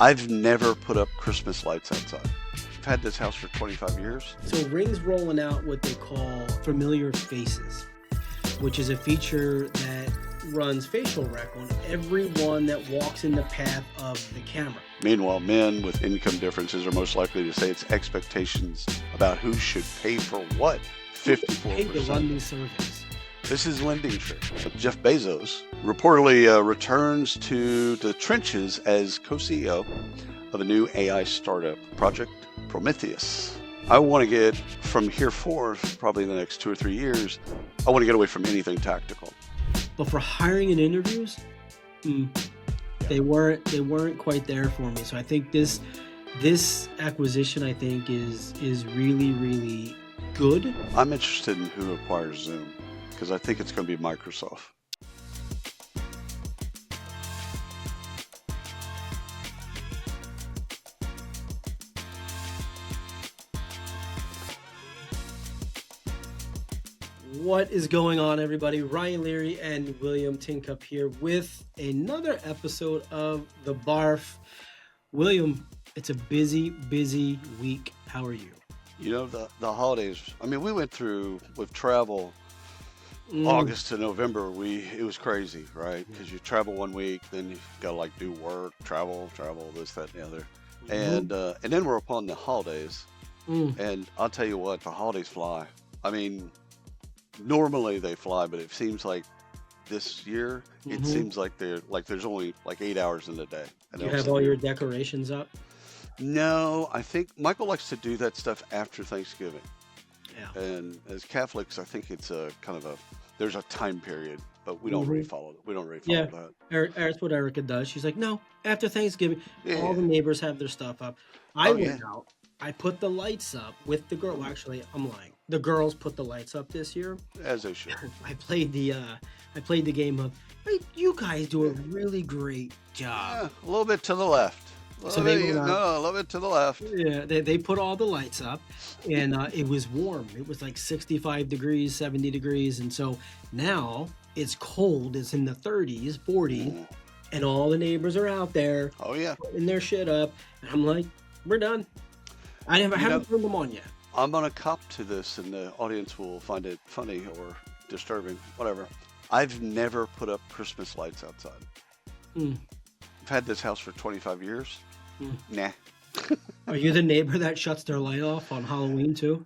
I've never put up Christmas lights outside. I've had this house for 25 years. So Ring's rolling out what they call familiar faces, which is a feature that runs facial rec on everyone that walks in the path of the camera. Meanwhile, men with income differences are most likely to say it's expectations about who should pay for what. 54%. Pay to run these surveys. This is Lending Shirt. Jeff Bezos reportedly returns to the trenches as co-CEO of a new AI startup, Project Prometheus. I want to get from here forth, probably in the next 2 or 3 years, I want to get away from anything tactical. But for hiring and interviews, they weren't quite there for me. So I think this acquisition, I think, is really, really good. I'm interested in who acquires Zoom, because I think it's going to be Microsoft. What is going on, everybody? Ryan Leary and William Tincup here with another episode of the BARF. William, it's a busy week. How are you? You know, the holidays, I mean, we went through with travel August to November. It was crazy, right? Because you travel 1 week, then you got to like do work, travel, this, that, and the other. And then we're upon the holidays. And I'll tell you what, the holidays fly. I mean, normally they fly, but it seems like this year, it seems like there's only like 8 hours in the day. Do you have all your decorations up? No, I think Michael likes to do that stuff after Thanksgiving. Yeah. And as Catholics, I think it's a kind of there's a time period, but we don't really follow it. We don't really follow that. That's what Erica does. She's like, no, after Thanksgiving, all the neighbors have their stuff up. I went out. I put the lights up with the girl. Well, actually, I'm lying. The girls put the lights up this year. As they should. I played the game of, hey, you guys do a really great job. Yeah, a little bit to the left. A little bit to the left. Yeah, they put all the lights up, and it was warm. It was like 65 degrees, 70 degrees, and so now it's cold. It's in the 30s, 40, and all the neighbors are out there. Oh yeah, putting their shit up. And I'm like, we're done. I haven't turned them on yet. I'm gonna cop to this, and the audience will find it funny or disturbing, whatever. I've never put up Christmas lights outside. I've had this house for 25 years. Nah. Are you the neighbor that shuts their light off on Halloween too?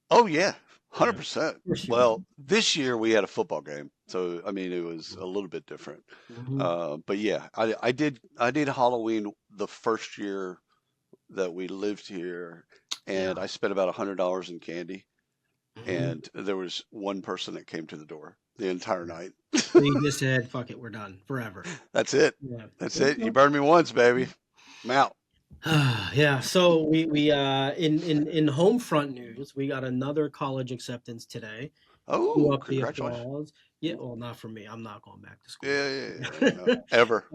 Oh yeah, 100%. Well, this year we had a football game, so I mean it was a little bit different. But yeah, I did Halloween the first year that we lived here, and I spent about $100 in candy, and there was one person that came to the door the entire night. So you just said, "Fuck it, we're done forever." That's it. Yeah. That's it. You burned me once, baby. I'm out. Yeah. So we in home front news, we got another college acceptance today. Oh, congratulations! Applause. Yeah. Well, not for me. I'm not going back to school. Yeah. No, ever.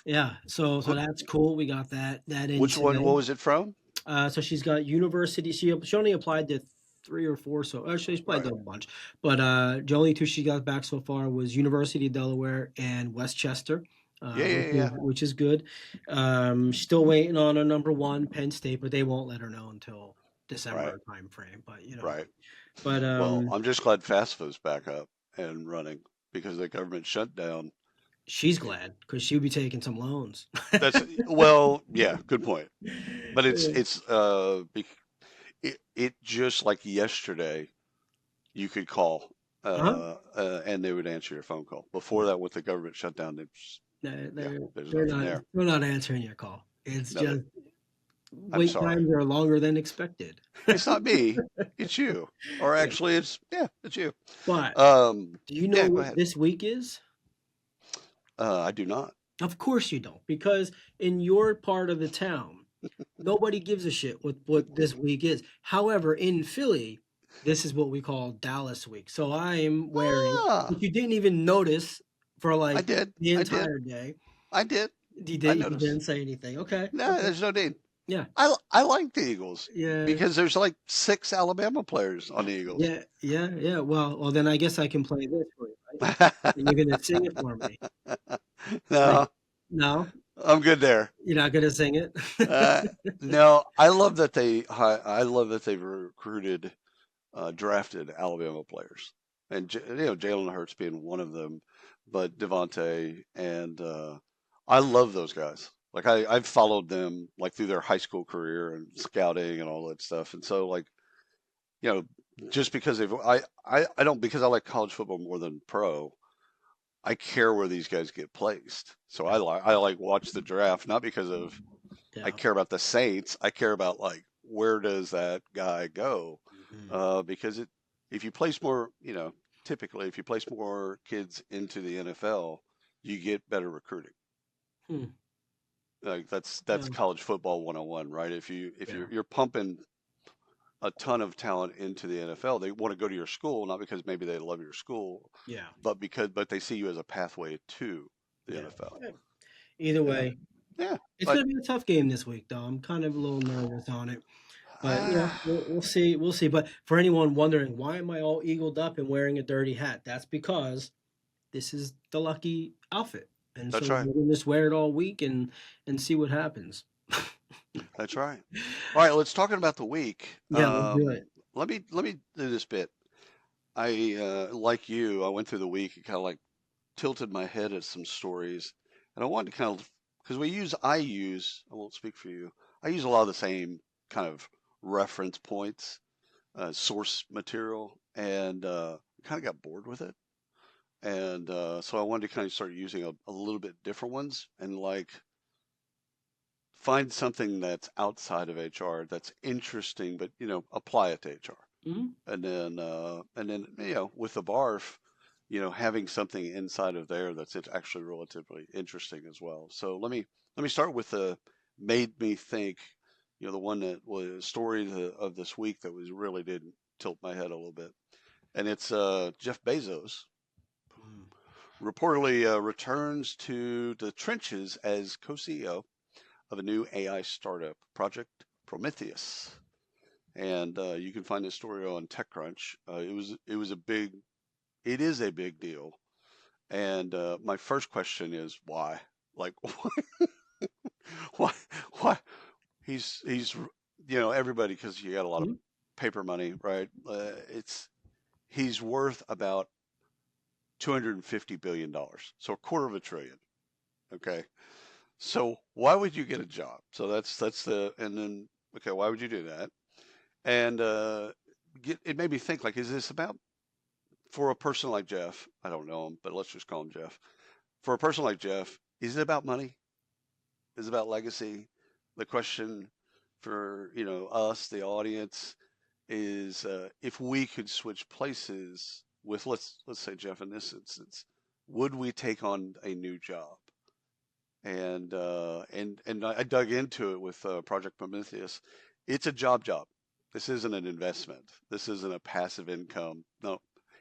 Yeah. So that's cool. We got that in. Which one? What was it from? So she's got university. She only applied to 3 or 4. So actually, she's applied to a bunch. But the only 2 she got back so far was University of Delaware and Westchester. Which is good. Still waiting on her number 1, Penn State, but they won't let her know until December time frame. But But well, I'm just glad FAFSA's back up and running because the government shut down. She's glad because she'll be taking some loans. That's good point. But it just like yesterday, you could call and they would answer your phone call. Before that, with the government shutdown, they're not answering your call. It's just wait times are longer than expected. It's not me, it's you. Or actually, it's you. But do you know what this week is? I do not. Of course you don't, because in your part of the town, nobody gives a shit what this week is. However, in Philly, this is what we call Dallas week. So I'm wearing, if you didn't even notice for like the entire day. I did. You didn't say anything. Okay. No, there's no need. Yeah. I like the Eagles. Yeah. Because there's like 6 Alabama players on the Eagles. Yeah. Well, then I guess I can play this for you, right? And you're going to sing it for me. No. No? I'm good there. You're not gonna sing it? Uh, no, I love that I love that they've recruited, drafted Alabama players, and Jalen Hurts being one of them, but Devontae and I love those guys. Like I've followed them like through their high school career and scouting and all that stuff, and so like you know just because I don't because I like college football more than pro. I care where these guys get placed. So Yeah, I like watch the draft not because of I yeah. care about the Saints. I care about like where does that guy go? Mhm. Because if you place more, typically if you place more kids into the NFL, you get better recruiting. Hmm. Like that's Yeah, college football 101, right? If yeah, you're pumping a ton of talent into the NFL, they want to go to your school not because maybe they love your school, yeah, but they see you as a pathway to the yeah. NFL. Yeah. Either Yeah, way, yeah. it's But gonna be a tough game this week, though. I'm kind of a little nervous on it. But uh, we'll see. We'll see. But for anyone wondering why am I all eagled up and wearing a dirty hat, that's because this is the lucky outfit, and so that's right. we're gonna just wear it all week and see what happens. That's right. All right, let's talk about the week. Yeah, let's do it. Let me do this bit. I like you. I went through the week and kind of like tilted my head at some stories, and I wanted to kind of because I won't speak for you. I use a lot of the same kind of reference points, source material, and kind of got bored with it. And so I wanted to kind of start using a little bit different ones and like find something that's outside of HR that's interesting, but apply it to HR. Hmm. And then with the BARF, having something inside of there that's actually relatively interesting as well. So let me start with the made me think, the one that was story of this week that was really did tilt my head a little bit, and it's Jeff Bezos reportedly returns to the trenches as co-CEO of a new AI startup, Project Prometheus. And you can find this story on TechCrunch. It is a big deal. And my first question is why? Like, why, why? He's everybody because you got a lot of Hmm. paper money, right? He's worth about $250 billion, so a quarter of a trillion. Okay, so why would you get a job? So that's the and then okay, why would you do that? And it made me think like, is this about for a person like Jeff? I don't know him, but let's just call him Jeff. For a person like Jeff, is it about money? Is it about legacy? The question for us, the audience, is if we could switch places with let's say Jeff in this instance, would we take on a new job? And I dug into it with Project Prometheus. It's a job. This isn't an investment. This isn't a passive income. No,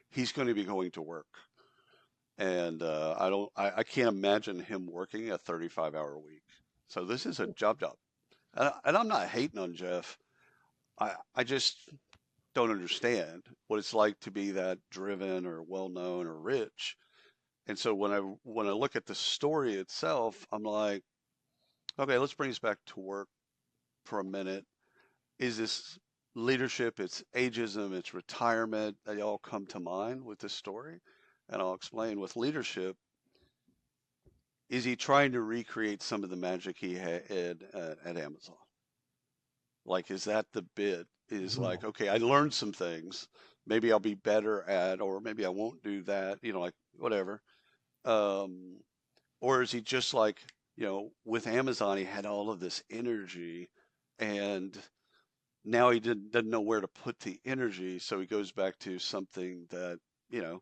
he's going to be going to work, and I can't imagine him working a 35-hour week. So this is a job, and I'm not hating on Jeff. I just don't understand what it's like to be that driven or well known or rich. And so when I look at the story itself, I'm like, okay, let's bring us back to work for a minute. Is this leadership, it's ageism, it's retirement, they all come to mind with this story? And I'll explain with leadership, is he trying to recreate some of the magic he had at Amazon? Like, is that the bit? Is like, Oh. okay, I learned some things. Maybe I'll be better at, or maybe I won't do that, like whatever. Um, or is he just like, with Amazon, he had all of this energy and now he doesn't know where to put the energy. So he goes back to something that, you know,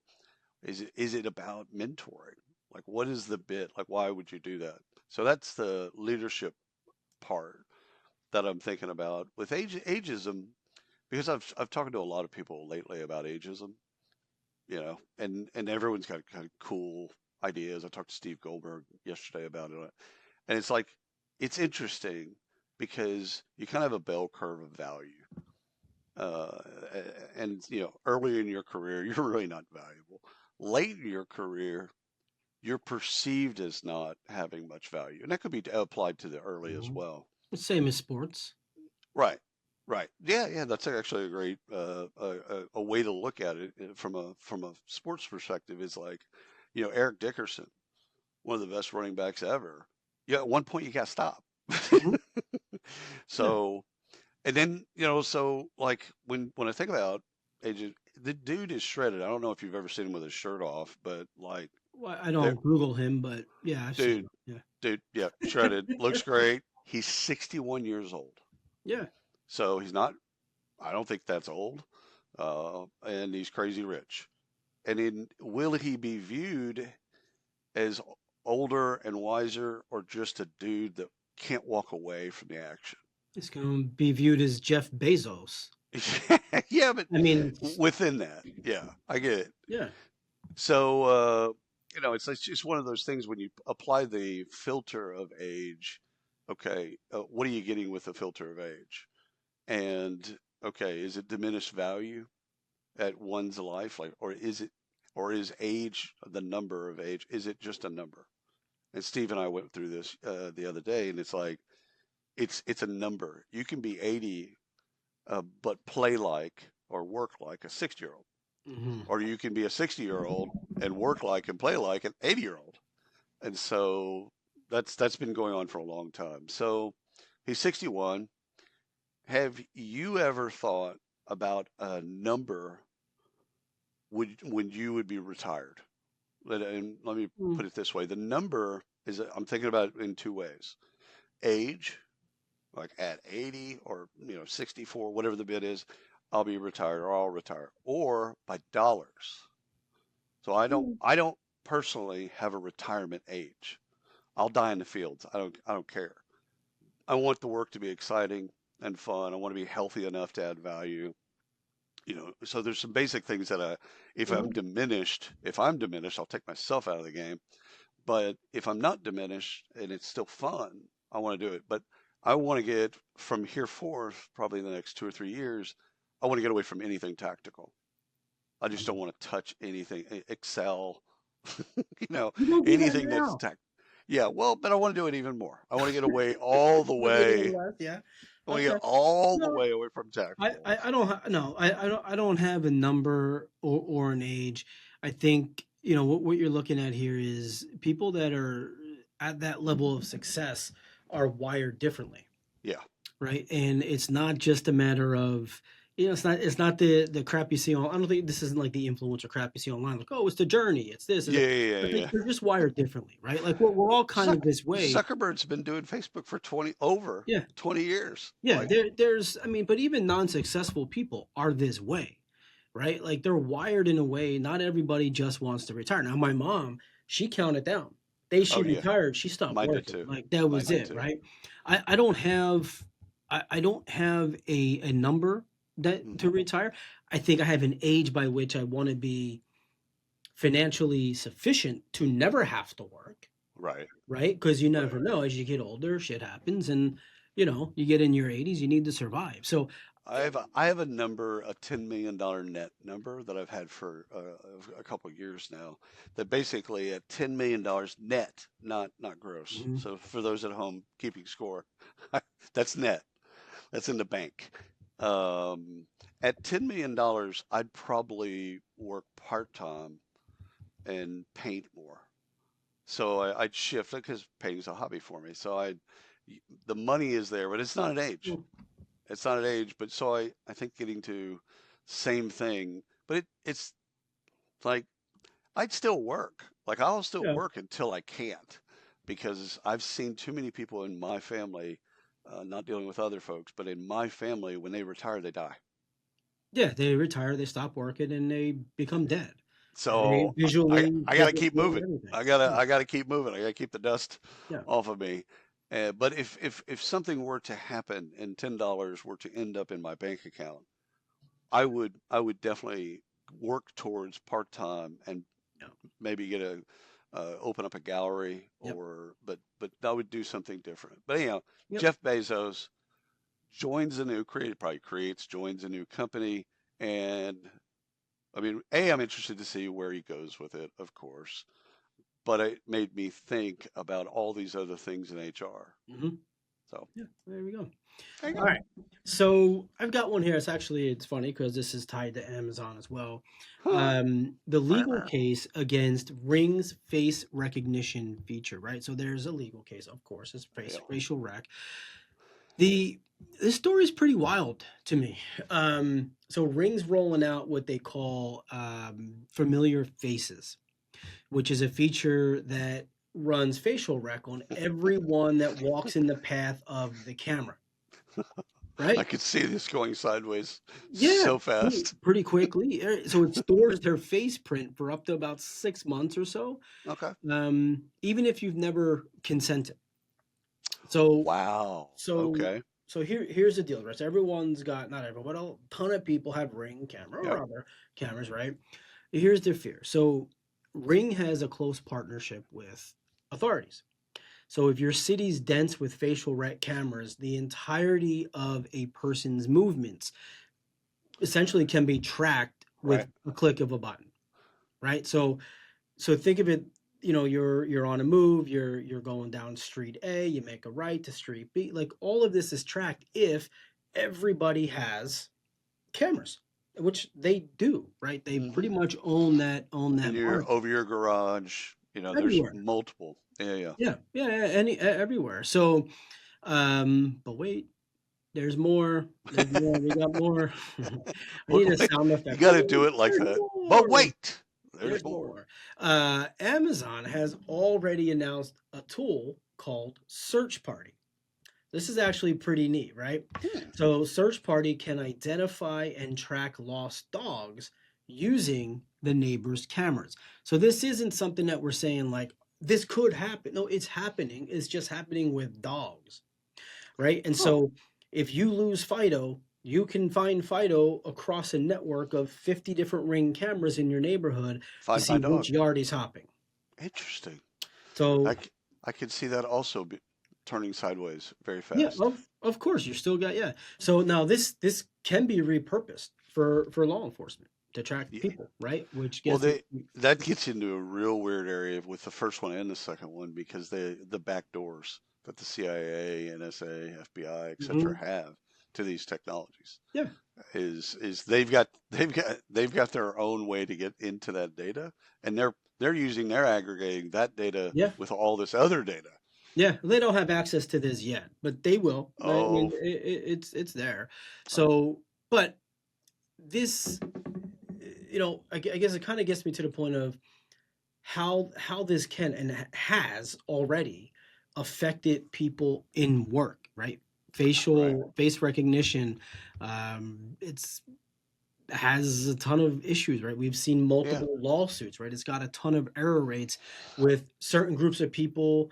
is it about mentoring? Like, what is the bit? Like, why would you do that? So that's the leadership part that I'm thinking about with ageism, because I've talked to a lot of people lately about ageism, and everyone's got kind of cool ideas. I talked to Steve Goldberg yesterday about it, and it's like it's interesting because you kind of have a bell curve of value. Uh, and early in your career, you're really not valuable. Late in your career, you're perceived as not having much value, and that could be applied to the early as Mhm. well. Same as sports. Right, right. Yeah, yeah. That's actually a great a way to look at it from a sports perspective. Is like, Eric Dickerson, one of the best running backs ever. Yeah, at one point you got to stop. Mhm. Yeah. So, and then so like when I think about AJ, the dude is shredded. I don't know if you've ever seen him with his shirt off, but like, Well, I there, don't Google him, but yeah, I've seen dude, him. Yeah. yeah, shredded, looks great. He's 61 years old, Yeah. so he's not. I don't think that's old, and he's crazy rich. And will he be viewed as older and wiser, or just a dude that can't walk away from the action? It's going to be viewed as Jeff Bezos. Yeah, but I mean, within that, yeah, I get it. yeah. So, it's just one of those things when you apply the filter of age. Okay, what are you getting with the filter of age? And okay, is it diminished value at one's life, like, or is age the number of age? Is it just a number? And Steve and I went through this the other day, and it's like it's a number. You can be 80, but play like or work like a 60-year-old, Hmm. or you can be a 60-year-old and work like and play like an 80-year-old. And so that's been going on for a long time. So he's 61. Have you ever thought about a number when you would be retired? And let me put it this way: the number is, I'm thinking about it in two ways: age, like at 80 or 64, whatever the bid is, I'll be retired or I'll retire, or by dollars. So I don't personally have a retirement age. I'll die in the fields. I don't care. I want the work to be exciting and fun. I want to be healthy enough to add value. So there's some basic things that Hmm. if I'm diminished, I'll take myself out of the game. But if I'm not diminished and it's still fun, I want to do it. But I want to get from here forth, probably in the next 2 or 3 years, I want to get away from anything tactical. I just don't want to touch anything, Excel, you know, You don't do that anything that's now. tech. Yeah, well, but I want to do it even more. I want to get away all the But maybe a way. little less, yeah. I want to get Okay. all the No, way away from tactical. I don't no, I don't have a number or an age. I think, what you're looking at here is people that are at that level of success are wired differently. Yeah, Right? And it's not just a matter of, it's not the crap you see on. I don't think this isn't like the influencer crap you see online. Like, oh, it's the journey, it's this, it's yeah, that. yeah, yeah, But like yeah. they're just wired differently, right? Like we're all kind of this way. Zuckerberg's been doing Facebook for over Yeah, 20 years. yeah. Like, There's, I mean, but even non-successful people are this way, right? Like they're wired in a way. Not everybody just wants to retire. Now, my mom, she counted down. Day oh she yeah, retired, she stopped mine did working. too. Like that Mine was did it, too. right? I don't have I don't have a number that to Hmm. retire. I think I have an age by which I want to be financially sufficient to never have to work, Right, right? Because you right. never know as you get older, shit happens, and you get in your 80s, you need to survive. So, I have a number, a $10 million net number that I've had for a couple of years now. That basically at $10 million net, not gross. mhm, So for those at home keeping score, that's net. That's in the bank. Um, at $10 million, I'd probably work part time and paint more. So I'd shift because painting's a hobby for me. The money is there, but it's not an age. mm, It's not an age, but so I think getting to same thing, but it's like I'd still work. Like I'll still yeah, work until I can't because I've seen too many people in my family, not dealing with other folks, but in my family, when they retire, they die. yeah, they retire, they stop working, and they become dead. They So visually, I gotta keep physically, moving. everything. I gotta keep moving. I gotta keep the dust Yeah, off of me. But if something were to happen and $10 were to end up in my bank account, I would definitely work towards part time and yeah, maybe get a open up a gallery, yep, but I would do something different. But anyhow, yep. Jeff Bezos joins a new company, and I mean, I'm interested to see where he goes with it, of course. but it made me think about all these other things in HR. Hmm. So Yeah, there we go. there you All go. right. So I've got one here. It's funny because this is tied to Amazon as well. Huh. The legal case against Ring's face recognition feature, right? So there's a legal case, of course, it's Yeah. facial rec. The this story is pretty wild to me. So Ring's rolling out what they call familiar faces, which is a feature that runs facial rec on everyone that walks in the path of the camera, I right? could see this going sideways Yeah, so fast. pretty quickly. So it stores their face print for up to about 6 months or so, Okay. even if you've never consented. So, Wow. so, Okay. here's the deal, right? So everyone's got, not everyone, but a ton of people have Ring camera or Yep. other cameras, right? Here's their fear. So Ring has a close partnership with authorities. So if your city's dense with facial rec cameras, the entirety of a person's movements essentially can be tracked with Right. a click of a button, right? So think of it, you're on a move, you're going down street A, you make a right to street B. Like all of this is tracked if everybody has cameras, which they do, right? They pretty Hmm. much own that And you're market over your garage. There's everywhere. multiple. Yeah. Yeah. Yeah, yeah, yeah, everywhere. So, but wait, there's more. There's more. We got more. I But need a wait, sound you effect. got But to do wait, it like there's that. But more. wait, there's There's more. more. Amazon has already announced a tool called Search Party. This is actually pretty neat, right? Hmm. So, Search Party can identify and track lost dogs using the neighbor's cameras. So, this isn't something that we're saying like this could happen. No, it's happening. It's just happening with dogs, right? And Huh. so, if you lose Fido, you can find Fido across a network of 50 different Ring cameras in your neighborhood to Find see my dog. which yard he's hopping. Interesting. I, So, c- I could see that also turning sideways very yeah, fast. of course, you still got, yeah. So now this can be repurposed for law enforcement to track Yeah. people, right? Which Well, gets that gets into a real weird area with the first one and the second one because the back doors that the CIA, NSA, FBI, etc. Mhm. have to these technologies Yeah, is they've got their own way to get into that data, and they're aggregating that data yeah, with all this other data. yeah. They don't have access to this yet, but they will. I mean, Oh, it's there. oh, So, but this, I guess it kind of gets me to the point of how this can and has already affected people in work, right? right. Face recognition, it's has a ton of issues, right? We've seen Yeah. multiple lawsuits, right? It's got a ton of error rates with certain groups of people,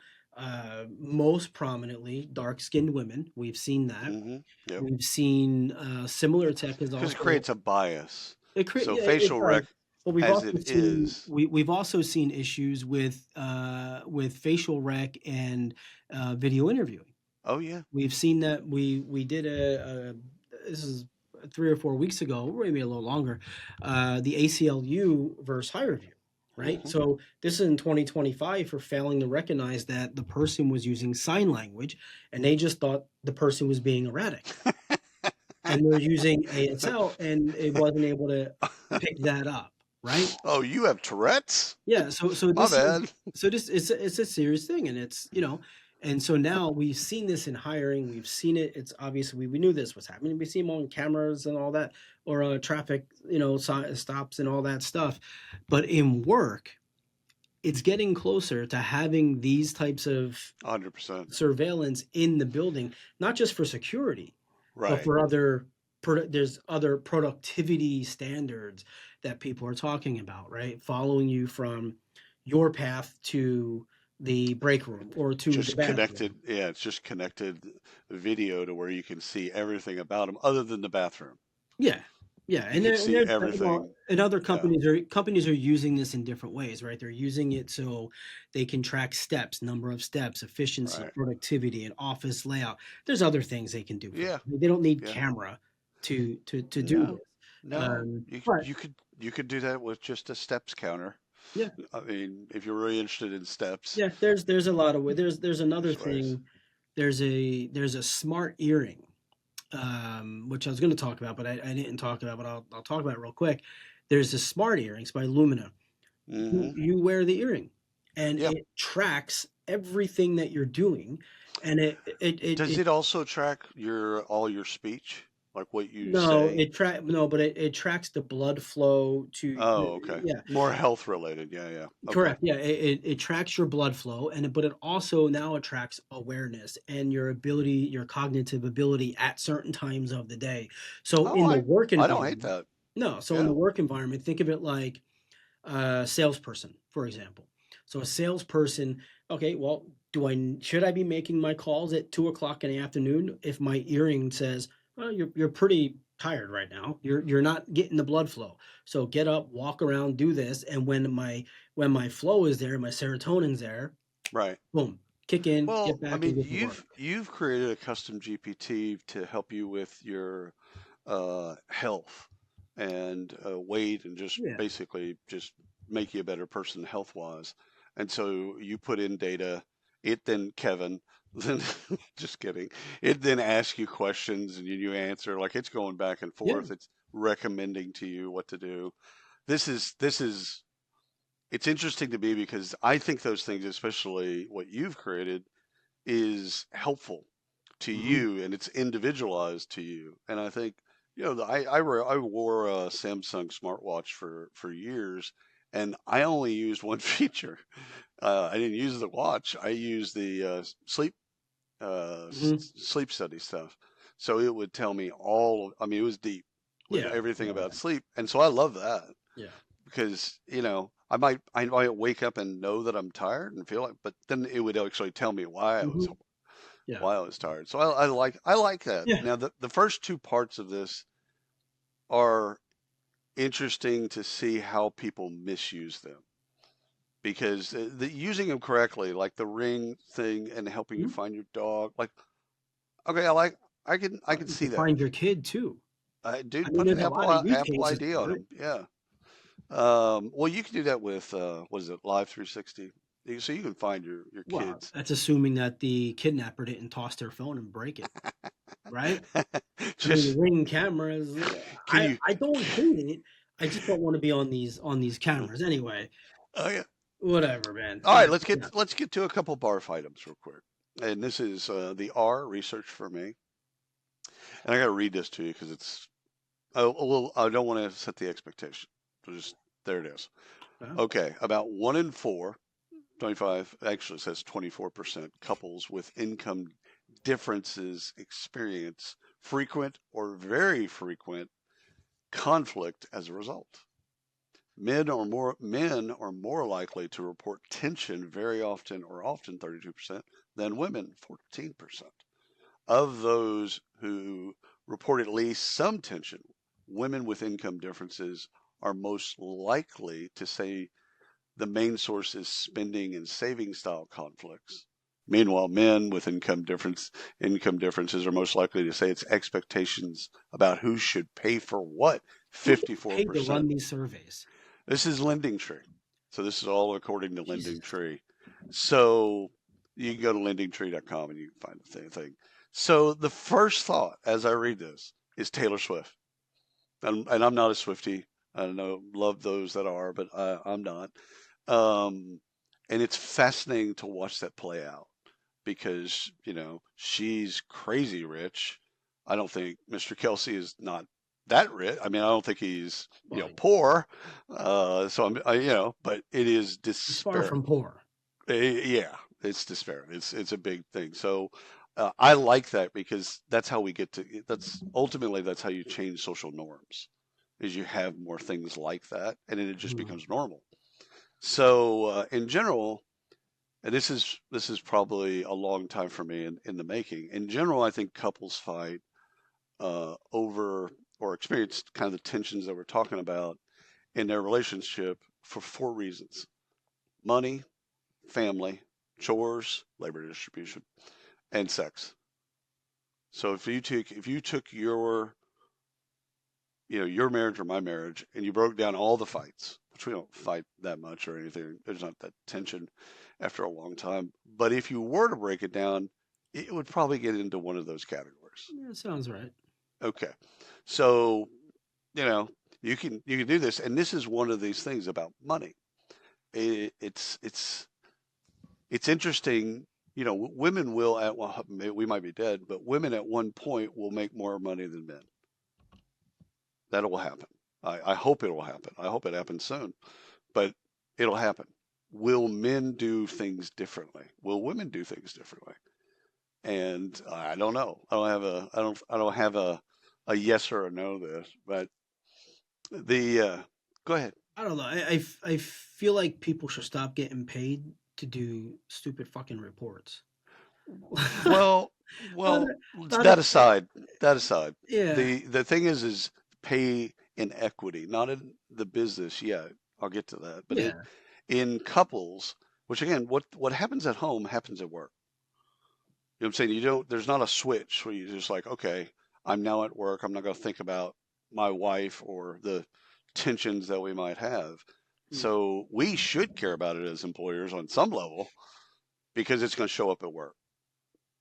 most prominently dark-skinned women. We've seen that. Hmm. Yep. We've seen similar tech is Because it also creates a bias. So yeah, it facial does. rec, But we've as also it seen is. we've also seen issues with facial rec and video interviewing. Oh yeah. We've seen that we did a this is 3 or 4 weeks ago, or maybe a little longer, the ACLU versus higher view, right? Hmm. So this is in 2025 for failing to recognize that the person was using sign language, and they just thought the person was being erratic, and they're using ASL, and it wasn't able to pick that up, right? Oh, you have Tourette's? Yeah, so My this is bad. so this it's a serious thing, and and so now we've seen this in hiring, we've seen it. It's obviously we knew this was happening. We see them on cameras and all that, or traffic, stops and all that stuff. But in work, it's getting closer to having these types of 100%. surveillance in the building, not just for security, but Right. for there's other productivity standards that people are talking about, right? Following you from your path to the break room or to the Just connected. bathroom. Yeah, it's just connected video to where you can see everything about them other than the bathroom. Yeah. Yeah. You And could there, and see there's well, everything. and other Yeah. companies are using this in different ways, right? They're using it so they can track steps, number of steps, efficiency, Right. productivity, and office layout. There's other things they can do for Yeah. you. They don't need Yeah. camera to do No. this. No. But You could do that with just a steps counter. Yeah. I mean, if you're really interested in steps, Yeah, there's a lot of way. There's another there's ways. thing. There's a smart earring, which I was going to talk about, but I didn't talk about. But I'll talk about it real quick. There's the smart earrings by Lumina. Hmm. You wear the earring, and Yeah. it tracks everything that you're doing, and Does it it also track all your speech, like what you no, say? but it tracks the blood flow to Oh, okay. yeah. More health related. Yeah, yeah. Okay. Correct. Yeah, it tracks your blood flow, but it also now attracts awareness and your ability, your cognitive ability at certain times of the day. So Oh, in the work I don't hate environment, that. no. So in Yeah. the work environment, think of it like a salesperson, for example. So a salesperson, okay, well, should I be making my calls at 2 o'clock in the afternoon if my earring says, well, you're pretty tired right now. You're not getting the blood flow. So get up, walk around, do this, and when my flow is there, my serotonin's there, Right. boom, kick in, Well, get I back and mean, get to work. you've created a custom GPT to help you with your health and weight, and just Yeah. basically just make you a better person health wise. And so you put in data. It then Kevin then just kidding. It then asks you questions and you answer, like it's going back and Yeah. forth. It's recommending to you what to do. This is it's interesting to me because I think those things, especially what you've created, is helpful to Hmm. you and it's individualized to you. And I think, I wore a Samsung smartwatch for years, and I only used one feature. I didn't use the watch. I used the Hmm. sleep study stuff. So it would tell me I mean, it was deep with Yeah. everything No, about sleep. And so I love that yeah. because, I might wake up and know that I'm tired and feel like, but then it would actually tell me Hmm. Yeah. why I was tired. So I like that. Yeah. Now the first two parts of this are interesting to see how people misuse them, because using them correctly, like the ring thing and helping you Mhm. find your dog, like, okay, I can You see can that. find your kid too. I Dude, mean, put an there's a Apple lot of use Apple cases ID on for it. them. Yeah. Well, you can do that with what is it, Live 360? So you can find your Well, kids. that's assuming that the kidnapper didn't toss their phone and break it, right? I mean, the Just Ring cameras. can I you? I don't hate it. I just don't want to be on these cameras anyway. Oh yeah. Whatever, man. All Yeah, right, let's yeah. get to a couple BARF items real quick. And this is the R research for me. And I got to read this to you because it's well, I don't want to set the expectation. So just there it is. Well, Okay, about 1 in 4, 25, actually says 24% couples with income differences experience frequent or very frequent conflict as a result. Men are more likely to report tension very often, or often 32%, than women, 14%. Of those who report at least some tension, women with income differences are most likely to say the main source is spending and saving style conflicts. Meanwhile, men with income differences are most likely to say it's expectations about who should pay for what, Who gets paid to 54%. run these surveys? This is Lending Tree. So this is all according to Lending Jesus. Tree. So you can go to lendingtree.com and you can find the same thing. So the first thought as I read this is Taylor Swift. And I'm not a Swiftie. I know, love those that are, but I'm not. Um, and it's fascinating to watch that play out because, she's crazy rich. I don't think Mr. Kelsey is not that rich. I mean, I don't think he's, Well, poor. So but it is he's far disparate. from poor. Yeah, it's disparate. It's a big thing. So I like that because that's how you change social norms, is you have more things like that, and then it just Mhm. becomes normal. So in general, and this is probably a long time for me in the making. In general, I think couples fight over or experience kind of the tensions that we're talking about in their relationship for four reasons: money, family, chores, labor distribution, and sex. So if you took your marriage or my marriage and you broke down all the fights, which we don't fight that much or anything. There's not that tension after a long time. But if you were to break it down, it would probably get into one of those categories. Yeah, sounds right. Okay. So, you know, you can do this, and this is one of these things about money. It, it's interesting. You know, women will at well, we might be dead, but women at one point will make more money than men. That will happen. I hope it will happen. I hope it happens soon, but it'll happen. Will men do things differently? Will women do things differently? And I don't know. I don't have a yes or a no to this, but the go ahead. I don't know. I feel like people should stop getting paid to do stupid fucking reports. Well, Not well, a, not a, that aside, yeah, the thing is pay in equity, not in the business yet. I'll get to that, but yeah. in couples, which again, what happens at home happens at work. You know what I'm saying? You don't. There's not a switch where you just like, okay, I'm now at work. I'm not going to think about my wife or the tensions that we might have. Mm. So we should care about it as employers on some level because it's going to show up at work.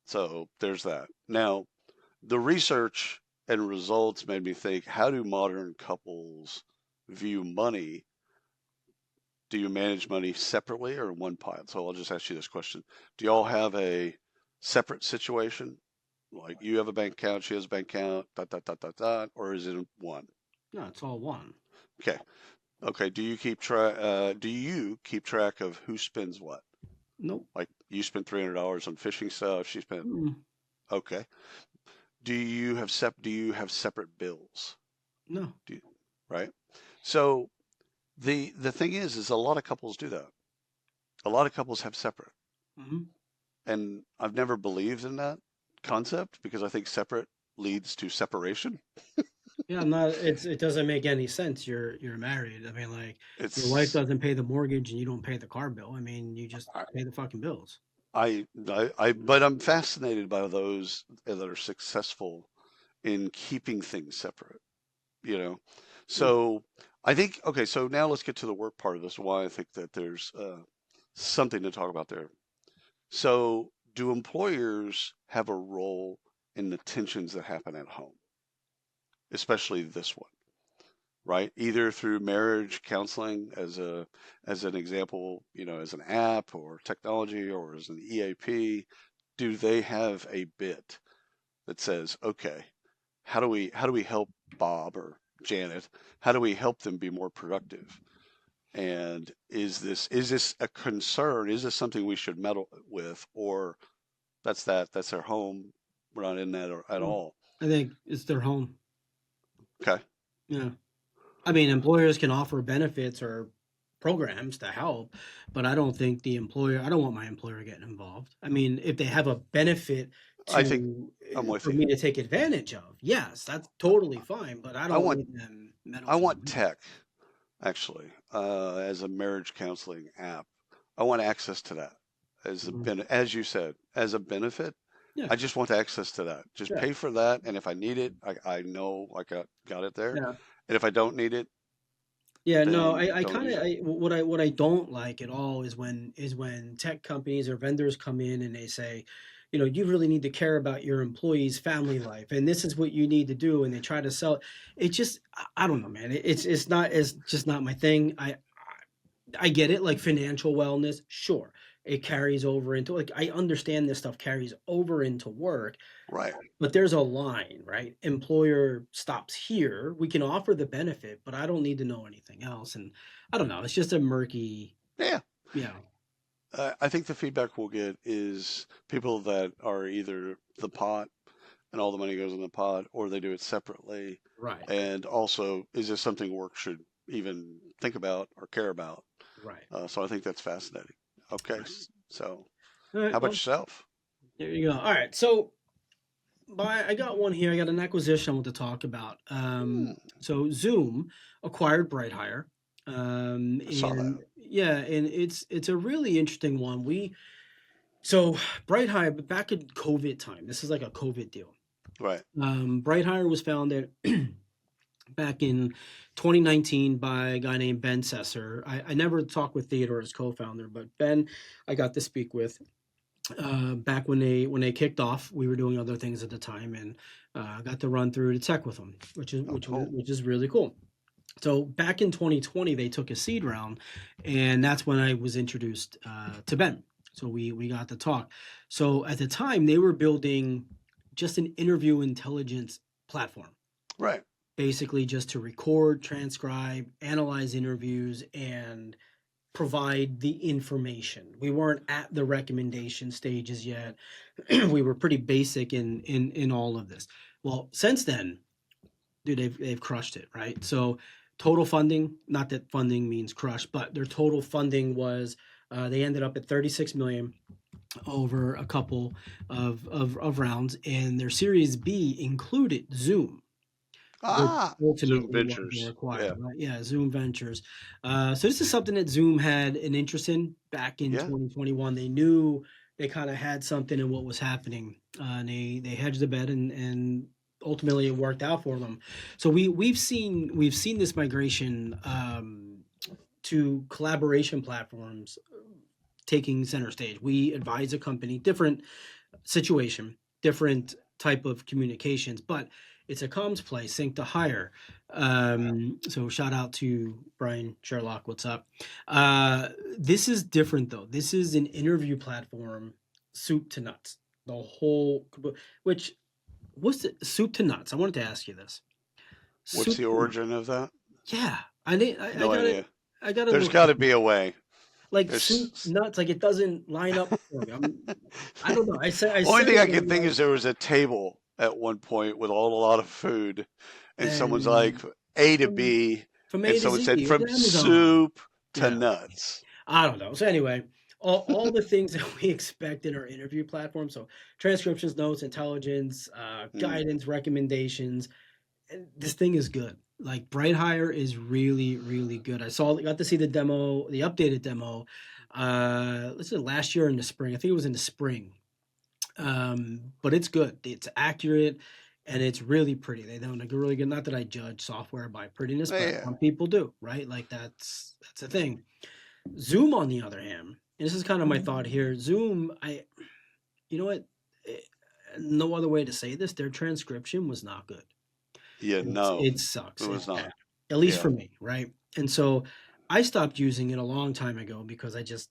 So there's that. Now, the research and results made me think, how do modern couples view money? Do you manage money separately or in one pile? So I'll just ask you this question. Do y'all have a separate situation? Like you have a bank account, she has a bank account, dot, dot, dot, dot, dot, or is it one? No, it's all one. Okay. Okay. Do you keep track of who spends what? Nope. Like you spent $300 on fishing stuff, she spent, Mm. okay. Do you have separate bills? No. Do you, right? So the thing is a lot of couples do that. A lot of couples have separate. Hmm. And I've never believed in that concept because I think separate leads to separation. Yeah, I'm not. It doesn't make any sense. You're married. I mean, like your wife It's doesn't pay the mortgage and you don't pay the car bill. I mean, you just I pay the fucking bills. but I'm fascinated by those that are successful in keeping things separate, you know. Mm. So I think okay, so now let's get to the work part of this. Why I think that there's something to talk about there. So do employers have a role in the tensions that happen at home, especially this one? Right? Either through marriage counseling as an example, you know, as an app or technology or as an EAP, do they have a bit that says, okay, how do we help Bob or Janet? How do we help them be more productive? And is this a concern? Is this something we should meddle with, or that's their home? We're not in that at Mm. all. I think it's their home. Okay. Yeah. I mean, employers can offer benefits or programs to help, but I don't think I don't want my employer getting involved. I mean, if they have a benefit I think to I'm with for you. me to take advantage of, yes, that's totally fine, but I I don't want need them I meddling want in it. tech actually as a marriage counseling app. I want access to that Mhm. as you said, as a benefit. Yeah, I just want access to that. Just yeah, pay for that, and if I need it, I know I got it there. yeah. And if I don't need it, Yeah, no, then I don't kind use of it. what I don't like at all is when tech companies or vendors come in and they say, you know, you really need to care about your employees' family life, and this is what you need to do, and they try to sell. It just I don't know, man. It's just not my thing. I get it, like financial wellness, sure. It carries over into like I understand this stuff carries over into work, Right. but there's a line, right? Employer stops here. We can offer the benefit, but I don't need to know anything else. And I don't know. It's just a murky, Yeah. you know. I think the feedback we'll get is people that are either the pot and all the money goes in the pot, or they do it separately. Right. And also, is this something work should even think about or care about? Right. So I think that's fascinating. Okay, Right. so All how right. about Well, yourself? there you go. All right. So I got one here. I got an acquisition I want to talk about. Hmm, So Zoom acquired BrightHire. I saw And that. yeah, and it's a really interesting one. So BrightHire back in COVID time. This is like a COVID deal. Right. BrightHire was founded back in 2019 by a guy named Ben Sesser. I never talked with Theodore as co-founder, but Ben, I got to speak with back when they kicked off. We were doing other things at the time, and got to run through the tech with them, which is Oh, cool. which is really cool. So back in 2020, they took a seed round, and that's when I was introduced to Ben. So we got to talk. So at the time, they were building just an interview intelligence platform, Right. basically just to record, transcribe, analyze interviews, and provide the information. We weren't at the recommendation stages yet. We were pretty basic in all of this. Well, since then, dude, they've crushed it, right? So total funding, not that funding means crush, but their total funding was they ended up at 36 million over a couple of rounds, and their Series B included Zoom, which Zoom ultimately was Ventures. required, Yeah. right? Yeah, Zoom Ventures. So this is something that Zoom had an interest in back in Yeah. 2021. They knew they kind of had something in what was happening, and they hedged the bet, and ultimately it worked out for them. So we've seen this migration to collaboration platforms taking center stage. We advise a company, different situation, different type of communications, but it's a comms play, sync to hire. So shout out to Brian Sherlock. What's up? This is different though. This is an interview platform, soup to nuts. The whole, which what's the soup to nuts? I wanted to ask you this. What's Soup the to nuts. origin of that? Yeah, I No got it. idea. I got to There's look got this to be a way. like soup There's nuts. Like it doesn't line up for me. I don't know. I only said thing I it can and think is there was a table at one point with all a lot of food, and someone's like and A to from B, from and A to someone Z said with from Amazon. soup to Yeah, nuts. I don't know. So anyway, all the things that we expect in our interview platform. So transcriptions, notes, intelligence, Mm. guidance, recommendations. And this thing is good. Like BrightHire is really, really good. Got to see the demo, the updated demo. This is last year in the spring. I think it was in the spring. But it's good. It's accurate and it's really pretty. They don't like really good. Not that I judge software by prettiness, but Yeah. some people do, right? Like that's a thing. Zoom, on the other hand, and this is kind of my thought here. Zoom, you know what? Eh, No other way to say this. Their transcription was not good. Yeah. It's No, it it sucks. It's was bad, not. at least Yeah. for me, right? And so I stopped using it a long time ago because I just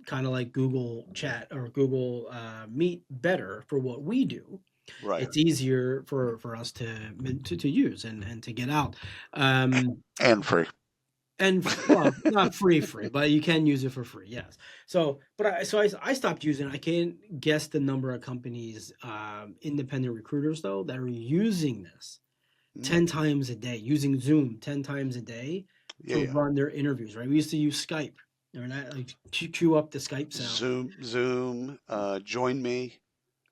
kind of like Google Chat or Google Meet better for what we do. Right. It's easier for us to use and to get out. Um, And free. well, not free, but you can use it for free. Yes. So, but I stopped using it. I can't guess the number of companies, independent recruiters though, that are using this Mm. 10 times a day, using Zoom 10 times a day Yeah. to Yeah. run their interviews, right? We used to use Skype, or not like cue up the Skype sound. Zoom. Join me.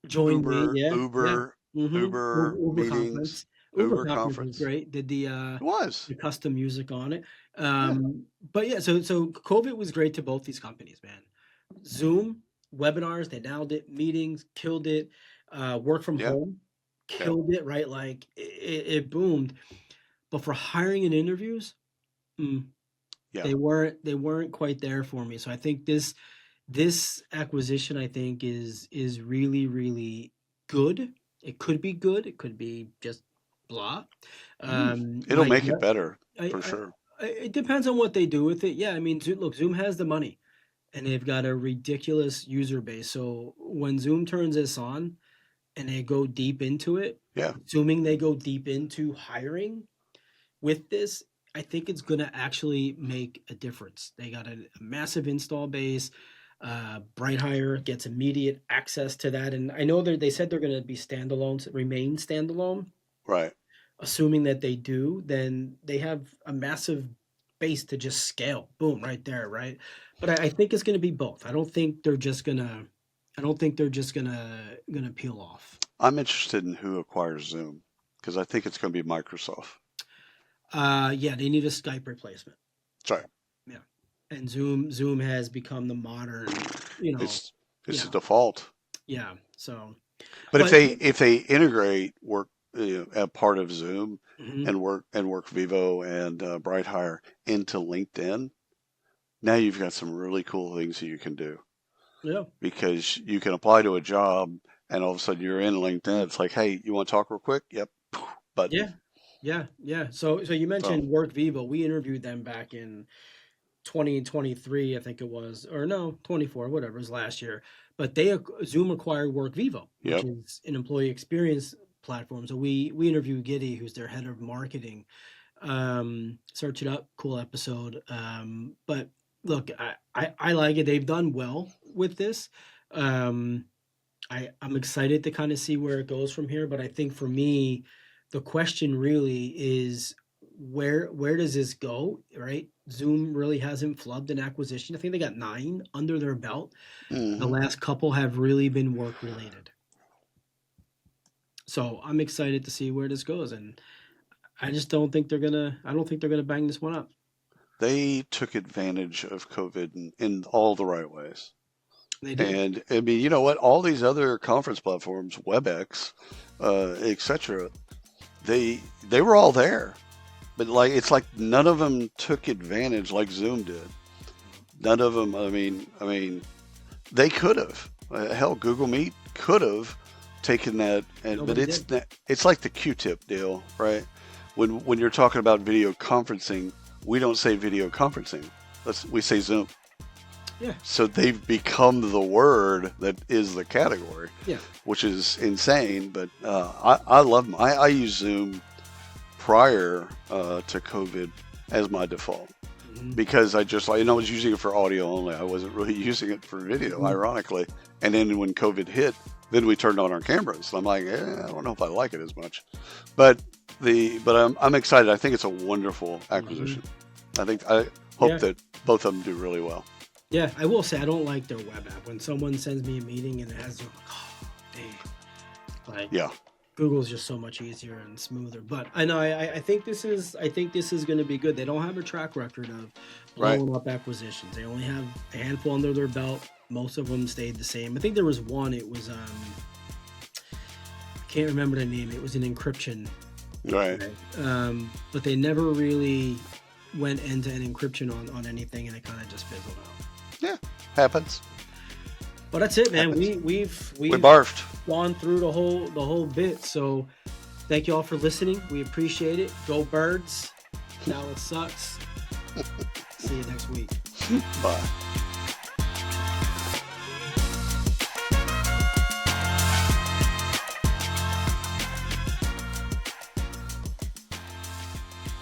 Join me, Uber. yeah, yeah. Uber. Uber, Uber Uber meetings. conference. Uber Uber conference was conference. great. Did It was. the custom music on it. Yeah. But yeah, so COVID was great to both these companies, man. Zoom webinars, they nailed it. Meetings, killed it. Work from Yeah. home, Yeah. killed it. Right, like it boomed. But for hiring and interviews, mm, Yeah. they weren't quite there for me. So I think this acquisition I think is really really good. It could be good. It could be just blah. Mm. It'll My make it better I, for sure. it depends on what they do with it. Yeah, I mean, look, Zoom has the money and they've got a ridiculous user base. So when Zoom turns this on and they go deep into it, Yeah. assuming they go deep into hiring with this, I think it's going to actually make a difference. They got a massive install base. BrightHire gets immediate access to that, and I know they said they're going to be standalone, remain standalone. Right. Assuming that they do, then they have a massive base to just scale. Boom, right there, right? But I think it's going to be both. I don't think they're just gonna. I don't think they're just gonna peel off. I'm interested in who acquires Zoom because I think it's going to be Microsoft. Yeah, they need a Skype replacement. Sorry. Yeah, and Zoom has become the modern, It's yeah, the default. yeah. So, But but if they integrate work a part of Zoom Hmm. and work Vivo and BrightHire into LinkedIn, now you've got some really cool things that you can do Yeah. because you can apply to a job and all of a sudden you're in LinkedIn. It's like, hey, you want to talk real quick? Yep, button. Yeah. Yeah. Yeah. So you So, mentioned Work Vivo. We interviewed them back in 2023, I think it was, or no, 24, whatever, it was last year. But Zoom acquired Work Vivo, which yep. is an employee experience platform. So we interviewed Giddy, who's their head of marketing. Search it up, cool episode. But look, I like it. They've done well with this. Um, I'm excited to kind of see where it goes from here. But I think for me, the question really is where does this go? Right? Zoom really hasn't flubbed an acquisition. I think they got 9 under their belt. The Hmm. last couple have really been work related. So I'm excited to see where this goes. And I just don't think they're gonna. I don't think they're gonna bang this one up. They took advantage of COVID in all the right ways. They did. And I mean, you know what? All these other conference platforms, WebEx, etc., they were all there, but like it's like none of them took advantage like Zoom did. None of them. I mean, they could have. Hell, Google Meet could have taken that, but Nobody did. it's like the Q-tip deal, right? When you're talking about video conferencing, we don't say video conferencing. We say Zoom. Yeah. So they've become the word that is the category, Yeah. which is insane. But I love them. I use Zoom prior to COVID as my default Hmm. because I was using it for audio only. I wasn't really using it for video, Hmm. ironically. And then when COVID hit, then we turned on our cameras. I'm like, I don't know if I like it as much, but I'm excited. I think it's a wonderful Hmm. acquisition. I hope Yeah. that both of them do really well. Yeah. I will say I don't like their web app. When someone sends me a meeting and it has Zoom, I'm like, oh, dang. Like Yeah. Google's just so much easier and smoother. But I know I think this is going to be good. They don't have a track record of Right. blowing up acquisitions. They only have a handful under their belt. Most of them stayed the same. I think there was one. It was I can't remember the name. It was an encryption. Right. Right? But they never really went end-to-end encryption on anything, and it kind of just fizzled out. Yeah. Happens. But that's it, man. Happens. We've We barfed. gone through the whole bit. So thank you all for listening. We appreciate it. Go Birds. Now it sucks. See you next week. Bye.